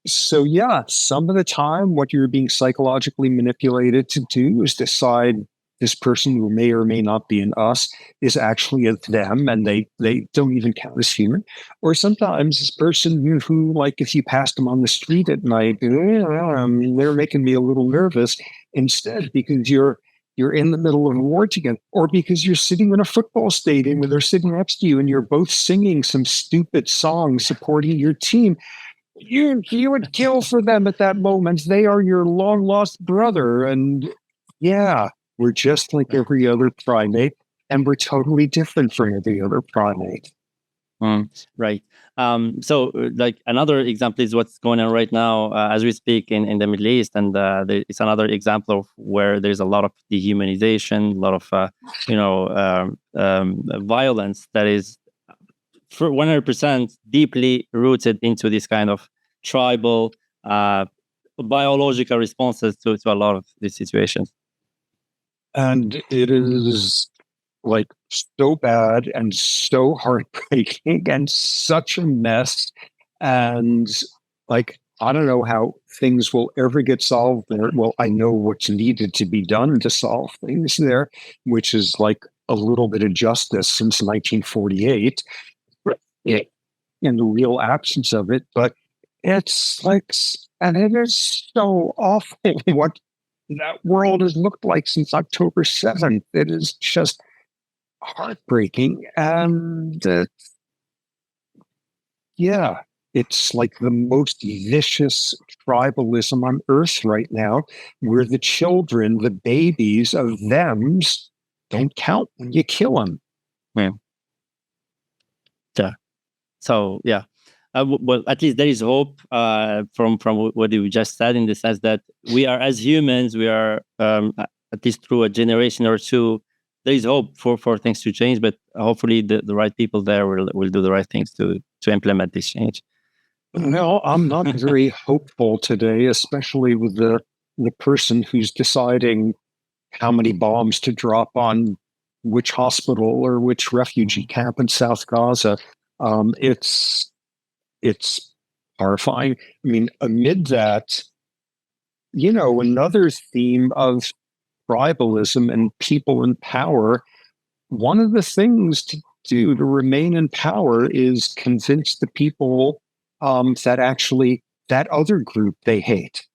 So yeah, some of the time, what you're being psychologically manipulated to do is decide this person who may or may not be an us is actually a them, and they don't even count as human. Or sometimes this person who, like, if you passed them on the street at night, they're making me a little nervous, instead because you're in the middle of a war together, or because you're sitting in a football stadium where they're sitting next to you and you're both singing some stupid song supporting your team. You would kill for them at that moment. They are your long lost brother. And yeah, we're just like every other primate, and we're totally different from every other primate. Right. So, like, another example is what's going on right now as we speak in the Middle East, and it's another example of where there's a lot of dehumanization, a lot of violence that is for 100% deeply rooted into this kind of tribal biological responses to a lot of these situations. And it is like so bad and so heartbreaking and such a mess. And like, I don't know how things will ever get solved there. Well, I know what's needed to be done to solve things there, which is like a little bit of justice since 1948, in the real absence of it. But it's like, and it is so awful what that world has looked like since October 7th. It is just heartbreaking. And yeah, it's like the most vicious tribalism on earth right now, where the children, the babies of thems, don't count when you kill them. Yeah. So yeah. Well, at least there is hope from what you just said, in the sense that we are, as humans, we are at least through a generation or two, there is hope for things to change. But hopefully, the right people there will do the right things to implement this change. No, I'm not very hopeful today, especially with the person who's deciding how many bombs to drop on which hospital or which refugee camp in South Gaza. It's horrifying. I mean, amid that, another theme of tribalism and people in power, one of the things to do to remain in power is convince the people that actually that other group they hate.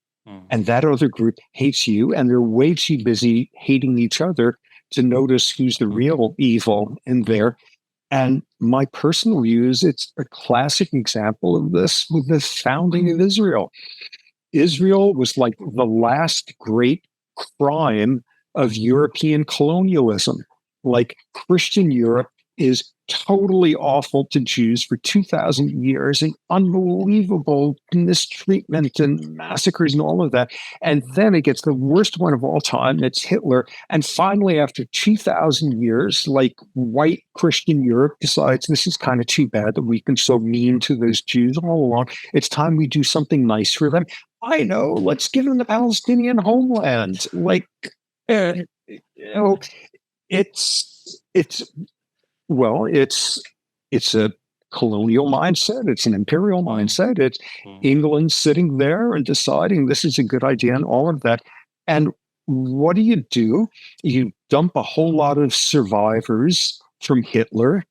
And that other group hates you, and they're way too busy hating each other to notice who's the real evil in there. And my personal view is it's a classic example of this with the founding of Israel. Israel was like the last great crime of European colonialism. Like, Christian Europe is totally awful to Jews for 2,000 years, and unbelievable mistreatment and massacres and all of that. And then it gets the worst one of all time. It's Hitler. And finally, after 2,000 years, like, white Christian Europe decides this is kind of too bad that we've been so mean to those Jews all along. It's time we do something nice for them. I know, let's give them the Palestinian homeland. Like, it's a colonial mindset. It's an imperial mindset. It's England sitting there and deciding this is a good idea and all of that. And what do? You dump a whole lot of survivors from Hitler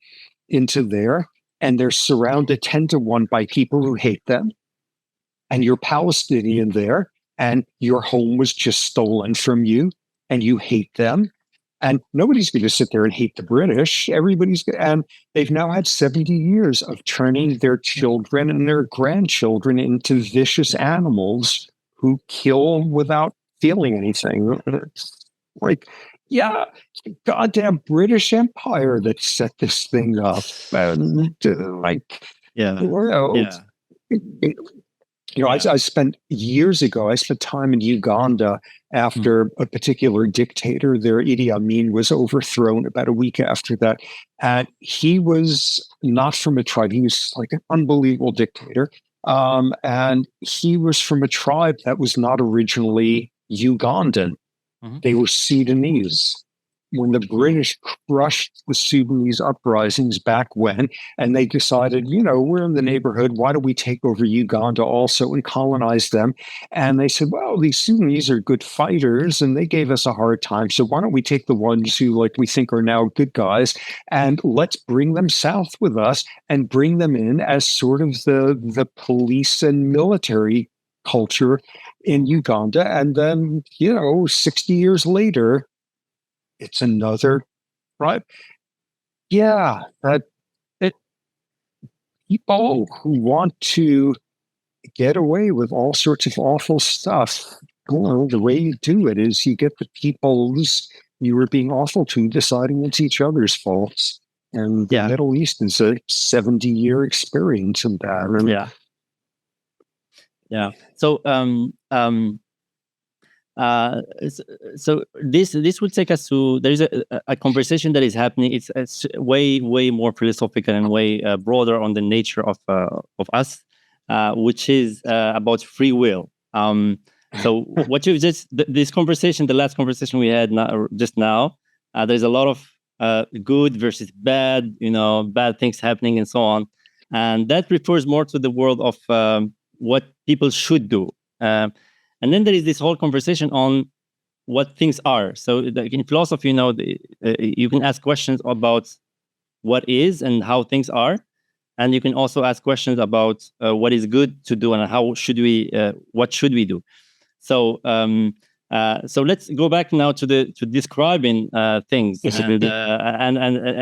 into there, and they're surrounded 10-1 by people who hate them. And you're Palestinian there, and your home was just stolen from you, and you hate them. And nobody's going to sit there and hate the British. And they've now had 70 years of turning their children and their grandchildren into vicious animals who kill without feeling anything. It's like, yeah, goddamn British Empire that set this thing up. And I spent years ago, I spent time in Uganda after a particular dictator, their Idi Amin, was overthrown about a week after that. And he was not from a tribe. He was like an unbelievable dictator. And he was from a tribe that was not originally Ugandan. They were Sudanese. When the British crushed the Sudanese uprisings back when, and they decided, we're in the neighborhood, why don't we take over Uganda also and colonize them? And they said, well, these Sudanese are good fighters and they gave us a hard time. So why don't we take the ones who we think are now good guys and let's bring them south with us and bring them in as sort of the police and military culture in Uganda. And then, 60 years later, it's another tribe. Yeah, people who want to get away with all sorts of awful stuff, the way you do it is you get the peoples you were being awful to deciding it's each other's faults. And the Middle East is a 70-year experience in that. So so this will take us to, there is a conversation that is happening. It's way more philosophical and way broader on the nature of us, which is about free will. So what you've this conversation, the last conversation we had just now, there's a lot of good versus bad, bad things happening and so on, and that refers more to the world of what people should do. And then there is this whole conversation on what things are. So in philosophy, you can ask questions about what is and how things are. And you can also ask questions about what is good to do and what should we do. So so let's go back now to describing things. And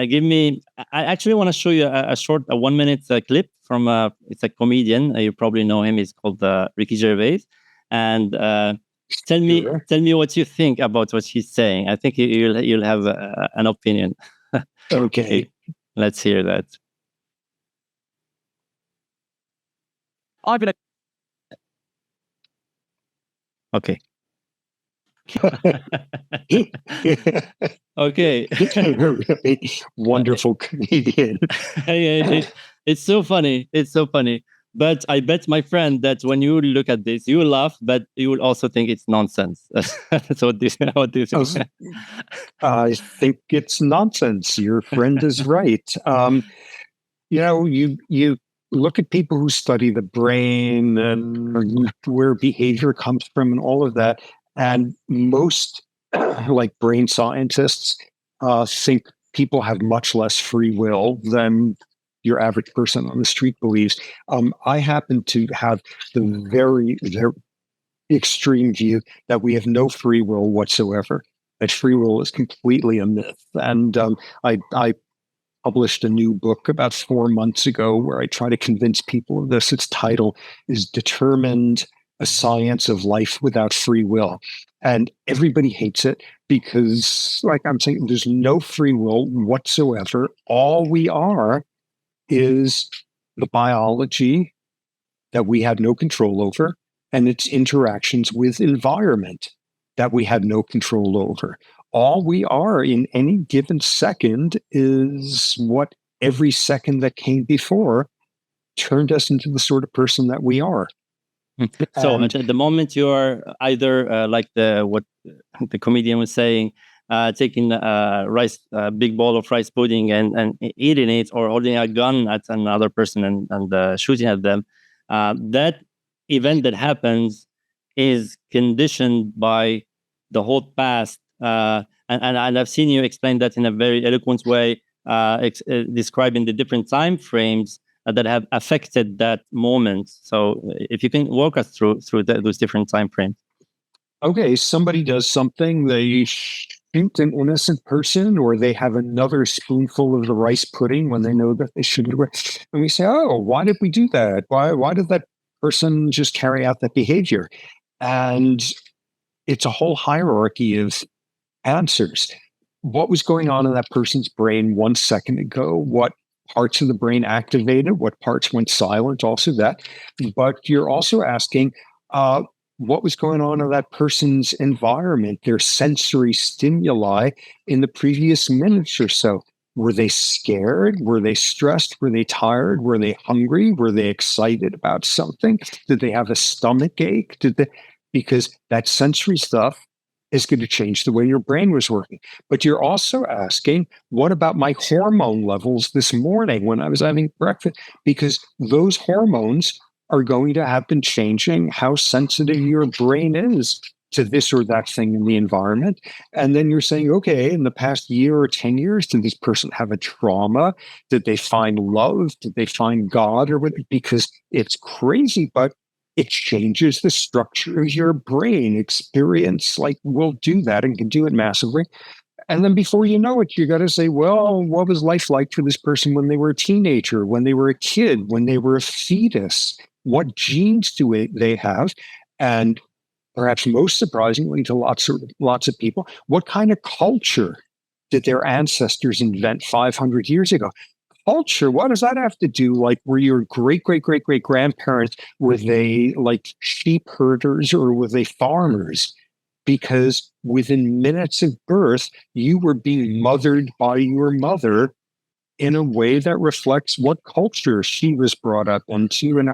give me, I actually want to show you a short 1 minute clip from, it's a comedian. You probably know him. He's called Ricky Gervais. And tell me what you think about what he's saying. I think you'll have an opinion. Okay, let's hear that. Okay. Okay. Really wonderful comedian. It's so funny. It's so funny. But I bet, my friend, that when you look at this, you will laugh, but you will also think it's nonsense. So what do you think? I think it's nonsense. Your friend is right. You look at people who study the brain and where behavior comes from and all of that, and most brain scientists think people have much less free will than your average person on the street believes. I happen to have the very, very extreme view that we have no free will whatsoever, that free will is completely a myth. And I published a new book about 4 months ago where I try to convince people of this. Its title is Determined: A Science of Life Without Free Will. And everybody hates it because, I'm saying, there's no free will whatsoever. All we are is the biology that we had no control over and its interactions with environment that we had no control over. All we are in any given second is what every second that came before turned us into the sort of person that we are. So at the moment you are either what the comedian was saying, taking rice, big bowl of rice pudding and eating it, or holding a gun at another person and shooting at them. That event that happens is conditioned by the whole past. And I've seen you explain that in a very eloquent way, describing the different time frames that have affected that moment. So if you can walk us through those different time frames. Okay, somebody does something, they shoot an innocent person, or they have another spoonful of the rice pudding when they know that they shouldn't. And we say, oh, why did we do that? Why did that person just carry out that behavior? And it's a whole hierarchy of answers. What was going on in that person's brain 1 second ago? What parts of the brain activated? What parts went silent? Also that. But you're also asking, what was going on in that person's environment, their sensory stimuli in the previous minutes or so? Were they scared? Were they stressed? Were they tired? Were they hungry? Were they excited about something? Did they have a stomach ache? Because that sensory stuff is going to change the way your brain was working. But you're also asking, what about my hormone levels this morning when I was having breakfast? Because those hormones are going to have been changing how sensitive your brain is to this or that thing in the environment. And then you're saying, okay, in the past year or 10 years, did this person have a trauma? Did they find love? Did they find God or what? Because it's crazy, but it changes the structure of your brain. Experience will do that and can do it massively. And then before you know it, you got to say, well, what was life like for this person when they were a teenager, when they were a kid, when they were a fetus? What genes do they have? And perhaps most surprisingly to lots of people, what kind of culture did their ancestors invent 500 years ago? Culture, what does that have to do? Were your great grandparents, were they sheep herders or were they farmers? Because within minutes of birth, you were being mothered by your mother in a way that reflects what culture she was brought up into. And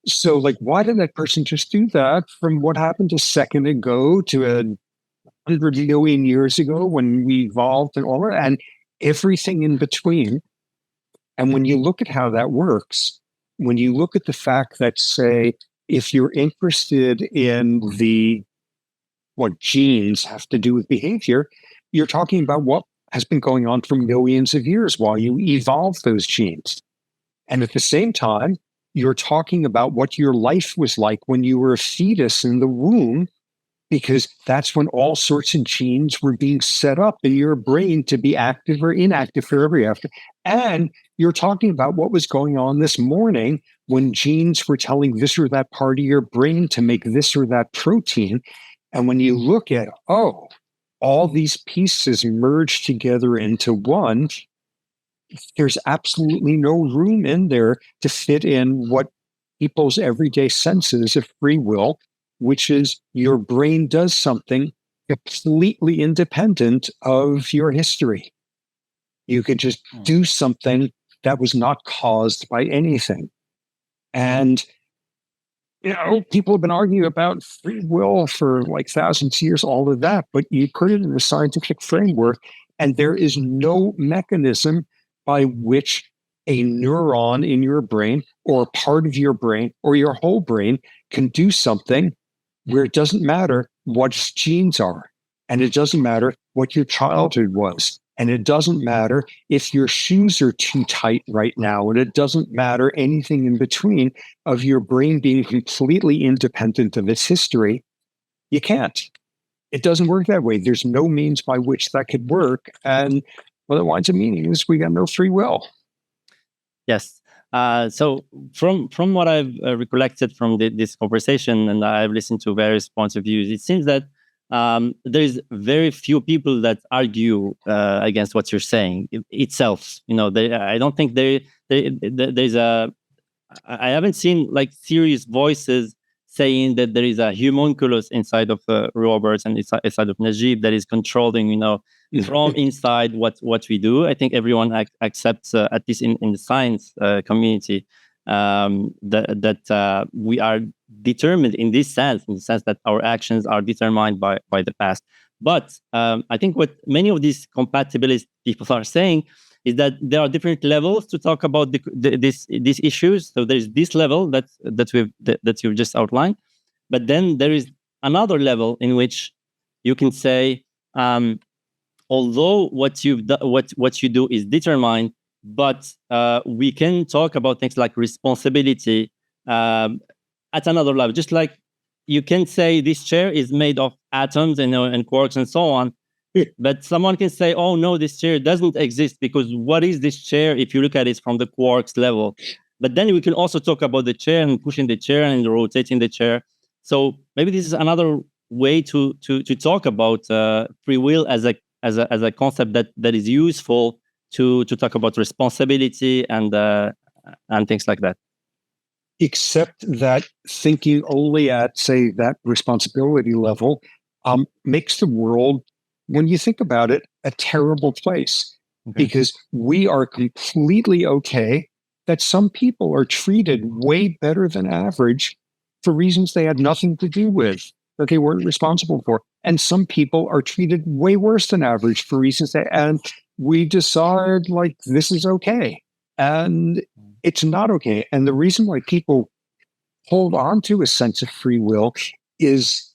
so, why did that person just do that from what happened a second ago to 100 million years ago when we evolved and all that, and everything in between? And when you look at how that works, when you look at the fact that, say, if you're interested in what genes have to do with behavior, you're talking about what has been going on for millions of years while you evolve those genes. And at the same time, you're talking about what your life was like when you were a fetus in the womb, because that's when all sorts of genes were being set up in your brain to be active or inactive forever after. And you're talking about what was going on this morning when genes were telling this or that part of your brain to make this or that protein. And when you look at, all these pieces merge together into one, there's absolutely no room in there to fit in what people's everyday senses of free will, which is your brain does something completely independent of your history. You could just do something that was not caused by anything. And, people have been arguing about free will for thousands of years, all of that, but you put it in a scientific framework, and there is no mechanism by which a neuron in your brain or part of your brain or your whole brain can do something where it doesn't matter what its genes are, and it doesn't matter what your childhood was, and it doesn't matter if your shoes are too tight right now, and it doesn't matter anything in between of your brain being completely independent of its history. You can't. It doesn't work that way. There's no means by which that could work. And what it winds up meaning is we got no free will. Yes. So from what I've recollected from this conversation, and I've listened to various points of views, it seems that there's very few people that argue against what you're saying itself. I don't think there's I haven't seen serious voices saying that there is a homunculus inside of Roberts and inside of Najib that is controlling, from inside what we do. I think everyone accepts, at least in the science community, that we are determined in the sense that our actions are determined by the past. But I think what many of these compatibilist people are saying is that there are different levels to talk about these issues. So there is this level that you've just outlined, but then there is another level in which you can say, although what you do is determined, but we can talk about things like responsibility at another level. Just like you can say this chair is made of atoms and quarks and so on, But someone can say, oh no, this chair doesn't exist, because what is this chair if you look at it from the quarks level? But then we can also talk about the chair and pushing the chair and rotating the chair. So maybe this is another way to talk about free will as a concept that is useful to talk about responsibility and things like that. Except that thinking only at, say, that responsibility level makes the world, when you think about it, a terrible place. Okay. Because we are completely okay that some people are treated way better than average for reasons they had nothing to do with, that they weren't responsible for. And some people are treated way worse than average for reasons and we decide like this is okay. And it's not okay. And the reason why people hold on to a sense of free will is,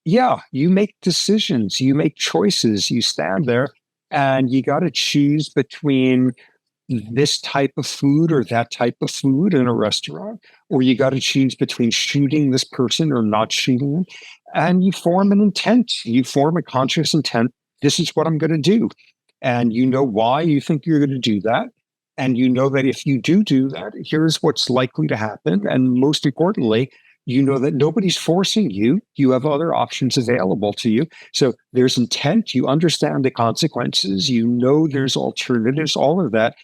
yeah, you make decisions, you make choices, you stand there and you got to choose between this type of food or that type of food in a restaurant, or you got to choose between shooting this person or not shooting them. And you form an intent, you form a conscious intent. This is what I'm going to do. And you know why you think you're going to do that. And you know that if you do that, here's what's likely to happen. And most importantly, you know that nobody's forcing you. You have other options available to you. So there's intent. You understand the consequences. You know there's alternatives, all of that.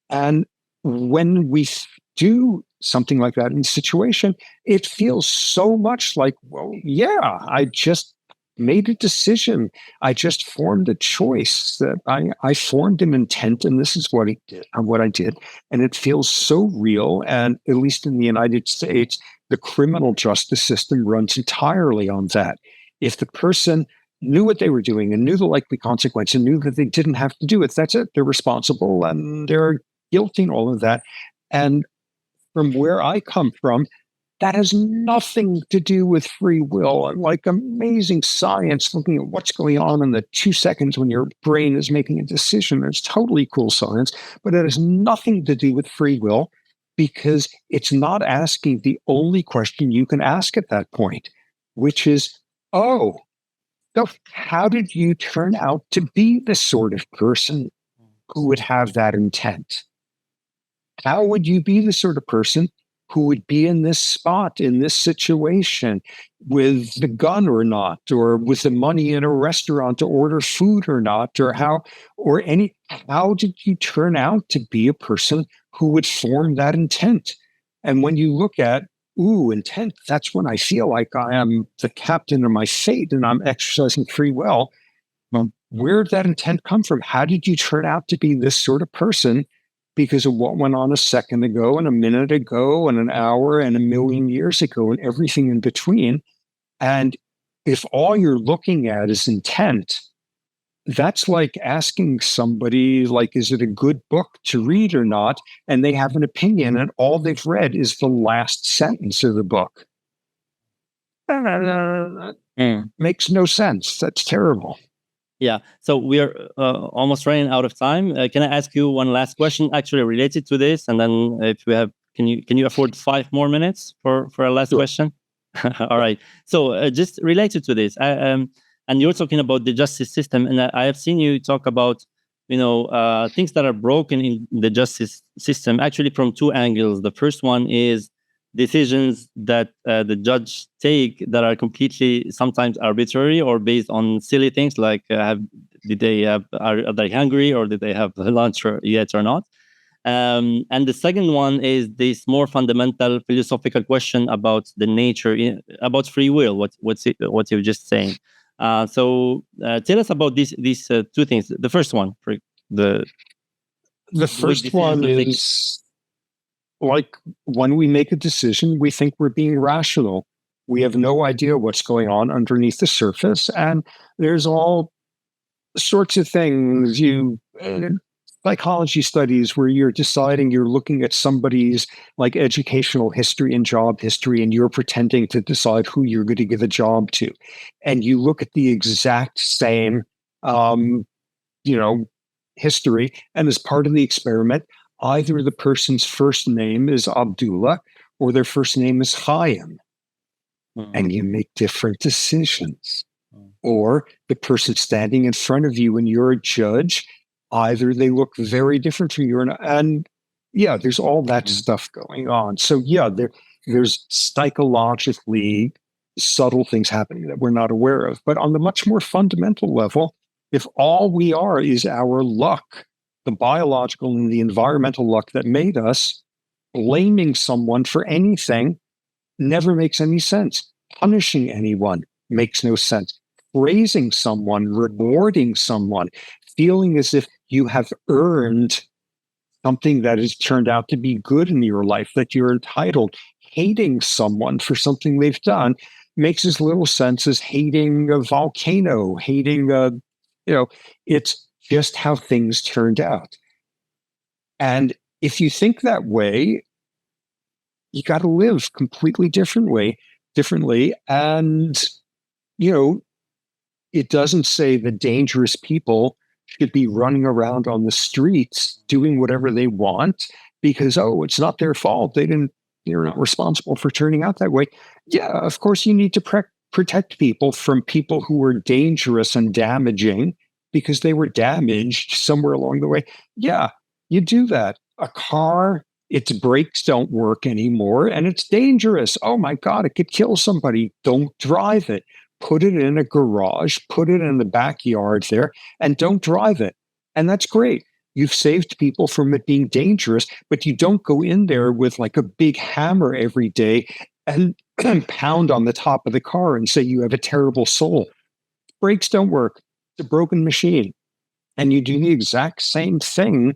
And when we do something like that in a situation, it feels so much like, well, yeah, I just made a decision. I just formed a choice, that I formed an intent, and this is what I did. And it feels so real. And at least in the United States, the criminal justice system runs entirely on that. If the person knew what they were doing and knew the likely consequence and knew that they didn't have to do it, that's it. They're responsible and they're guilty and all of that. And from where I come from, that has nothing to do with free will. And like amazing science, looking at what's going on in the 2 seconds when your brain is making a decision. It's totally cool science, but it has nothing to do with free will, because it's not asking the only question you can ask at that point, which is, oh, so how did you turn out to be the sort of person who would have that intent? How would you be the sort of person who would be in this spot, in this situation, with the gun or not, or with the money in a restaurant to order food or not, or how did you turn out to be a person who would form that intent? And when you look at, intent, that's when I feel like I am the captain of my fate and I'm exercising free will. Well, where did that intent come from? How did you turn out to be this sort of person? Because of what went on a second ago and a minute ago and an hour and a million years ago and everything in between. And if all you're looking at is intent, that's like asking somebody, like, is it a good book to read or not? And they have an opinion and all they've read is the last sentence of the book. Makes no sense. That's terrible. Yeah, so we are almost running out of time. Can I ask you one last question, actually related to this? And then, if we have, can you afford 5 more minutes for a last question? All right. So just related to this, and you're talking about the justice system, and I have seen you talk about, things that are broken in the justice system, actually from 2 angles. The first one is decisions that the judge take that are completely sometimes arbitrary or based on silly things like are they hungry or did they have lunch yet or not? And the second one is this more fundamental philosophical question about the nature, about free will. What you're just saying. So tell us about these 2 things. The first one, the first one is, like, when we make a decision, we think we're being rational. We have no idea what's going on underneath the surface. And there's all sorts of things, psychology studies where you're deciding, you're looking at somebody's like educational history and job history, and you're pretending to decide who you're going to give a job to. And you look at the exact same, history. And as part of the experiment, either the person's first name is Abdullah or their first name is Chaim. And you make different decisions. or the person standing in front of you and you're a judge, either they look very different from you, and yeah, there's all that stuff going on. So yeah, there's psychologically subtle things happening that we're not aware of. But on the much more fundamental level, if all we are is our luck, the biological and the environmental luck that made us, blaming someone for anything never makes any sense. Punishing anyone makes no sense. Praising someone, rewarding someone, feeling as if you have earned something that has turned out to be good in your life, that you're entitled. Hating someone for something they've done makes as little sense as hating a volcano, hating it's just how things turned out. And if you think that way, you got to live completely differently. And, it doesn't say the dangerous people should be running around on the streets doing whatever they want because, it's not their fault. They're not responsible for turning out that way. Yeah, of course, you need to protect people from people who were dangerous and damaging because they were damaged somewhere along the way. Yeah, you do that. A car, its brakes don't work anymore and it's dangerous. Oh my God, it could kill somebody. Don't drive it. Put it in a garage, put it in the backyard there, and don't drive it. And that's great. You've saved people from it being dangerous, but you don't go in there with like a big hammer every day and pound on the top of the car and say you have a terrible soul. Brakes don't work. It's a broken machine. And you do the exact same thing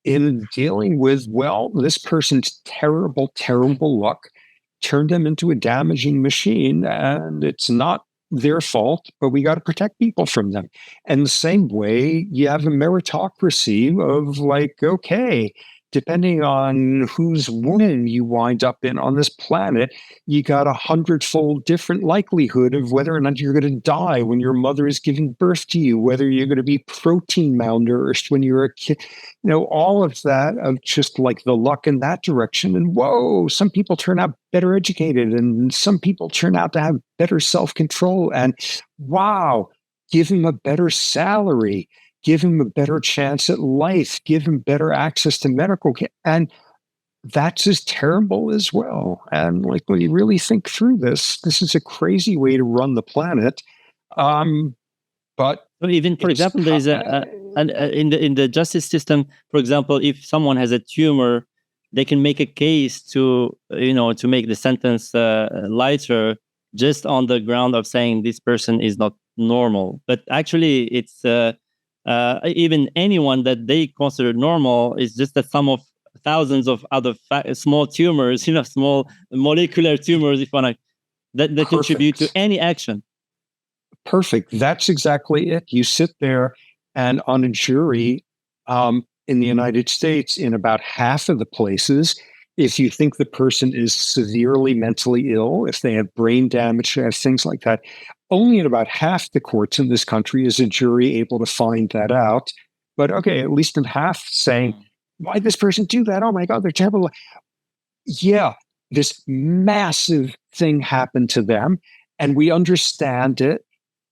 in dealing with, this person's terrible, terrible luck turned them into a damaging machine, and it's not their fault, but we got to protect people from them. And the same way, you have a meritocracy of okay, depending on whose womb you wind up in on this planet, you got 100-fold different likelihood of whether or not you're going to die when your mother is giving birth to you, whether you're going to be protein malnourished when you're a kid, all of that of just like the luck in that direction. And some people turn out better educated and some people turn out to have better self-control and give them a better salary, give him a better chance at life, give him better access to medical care. And that's as terrible as well. And when you really think through this is a crazy way to run the planet. But even, for example, there is in the justice system, for example, if someone has a tumor, they can make a case to make the sentence lighter just on the ground of saying this person is not normal. But actually, it's even anyone that they consider normal is just a sum of thousands of other small tumors, small molecular tumors, if you want to, that contribute to any action. Perfect. That's exactly it. You sit there and on a jury in the United States, in about half of the places, if you think the person is severely mentally ill, if they have brain damage, things like that, only in about half the courts in this country is a jury able to find that out. But okay, at least in half saying, why did this person do that? Oh my God, they're terrible. Yeah, this massive thing happened to them and we understand it.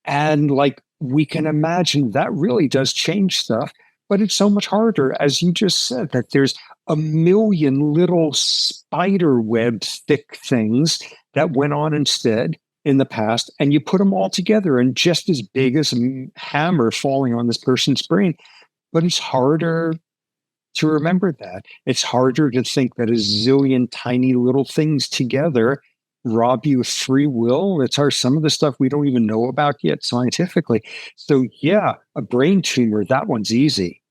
And we can imagine that really does change stuff. But it's so much harder, as you just said, that there's a million little spider web thick things that went on instead in the past, and you put them all together and just as big as a hammer falling on this person's brain. But it's harder to remember that. It's harder to think that a zillion tiny little things together rob you of free will. It's some of the stuff we don't even know about yet scientifically. So yeah, a brain tumor, that one's easy.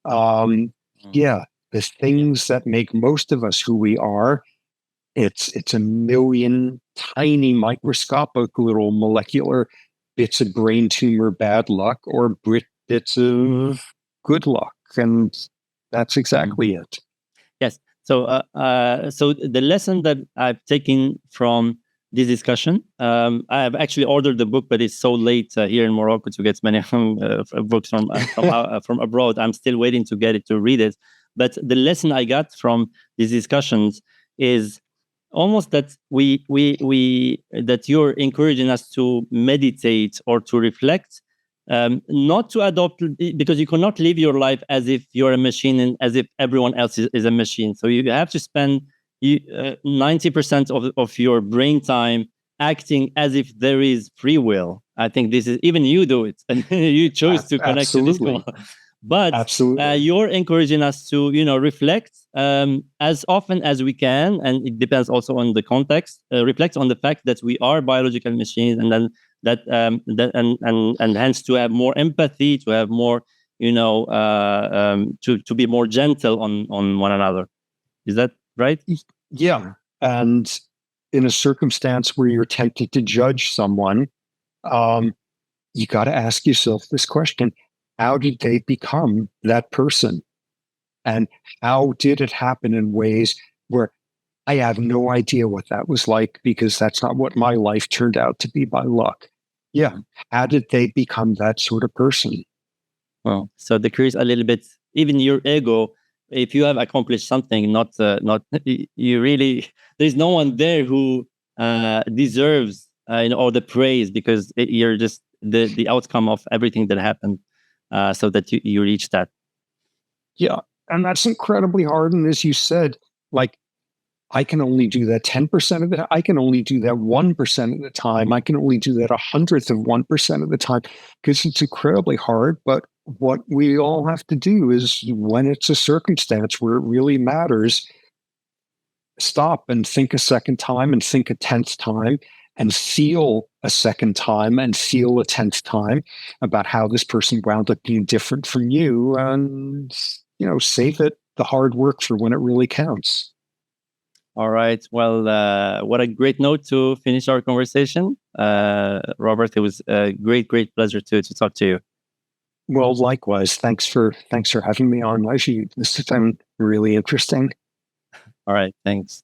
Yeah, the things that make most of us who we are, it's a million tiny microscopic little molecular bits of brain tumor bad luck or bits of good luck. And that's exactly it. Yes. So the lesson that I've taken from this discussion, I have actually ordered the book, but it's so late here in Morocco to get many books from abroad. I'm still waiting to get it to read it. But the lesson I got from these discussions is almost that we that you're encouraging us to meditate or to reflect, not to adopt, because you cannot live your life as if you're a machine and as if everyone else is a machine. So you have to spend 90% of your brain time acting as if there is free will. I think this is, even you do it, and you chose to connect to this call. But you're encouraging us to, reflect as often as we can, and it depends also on the context. Reflect on the fact that we are biological machines, and then and hence to have more empathy, to have more, to be more gentle on one another. Is that right? Yeah, and in a circumstance where you're tempted to judge someone, you got to ask yourself this question: how did they become that person? And how did it happen in ways where I have no idea what that was like, because that's not what my life turned out to be by luck. Yeah. How did they become that sort of person? Well, so the curious a little bit, even your ego, if you have accomplished something, not you really, there's no one there who deserves all the praise, because you're just the outcome of everything that happened, so that you reach that. Yeah, and that's incredibly hard. And as you said, like, I can only do that 10% of it. I can only do that 1% of the time. I can only do that 100th of 1% of the time, because it's incredibly hard. But what we all have to do is, when it's a circumstance where it really matters, stop and think a second time, and think a 10th time, and feel a second time, and feel a 10th time about how this person wound up being different from you, and, save it, the hard work, for when it really counts. All right. Well, what a great note to finish our conversation. Robert, it was a great pleasure to talk to you. Well, likewise. Thanks for having me on. Actually, this has been really interesting. All right. Thanks.